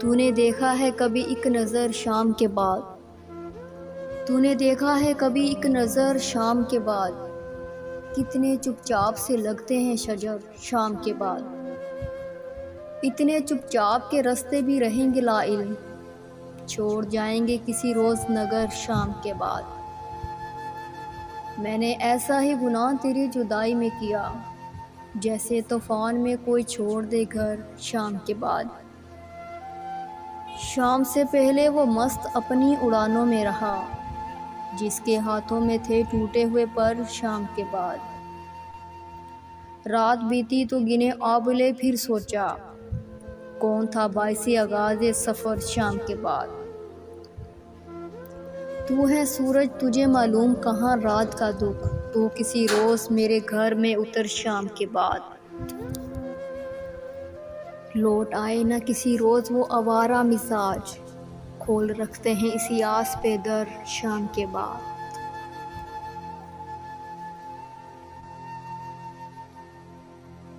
تو نے دیکھا ہے کبھی ایک نظر شام کے بعد، تو نے دیکھا ہے کبھی ایک نظر شام کے بعد، کتنے چپ چاپ سے لگتے ہیں شجر شام کے بعد، اتنے چپ چاپ کے رستے بھی رہیں گے لا علم، چھوڑ جائیں گے کسی روز نگر شام کے بعد۔ میں نے ایسا ہی گناہ تیری جدائی میں کیا، جیسے طوفان میں کوئی چھوڑ دے گھر شام کے بعد۔ شام سے پہلے وہ مست اپنی اڑانوں میں رہا، جس کے ہاتھوں میں تھے ٹوٹے ہوئے پر شام کے بعد۔ رات بیتی تو گنے آبلے پھر سوچا، کون تھا باعث آغاز سفر شام کے بعد۔ تو ہے سورج تجھے معلوم کہاں رات کا دکھ، تو کسی روز میرے گھر میں اتر شام کے بعد۔ لوٹ آئے نہ کسی روز وہ آوارہ مزاج، کھول رکھتے ہیں اسی آس پہ در شام کے بعد۔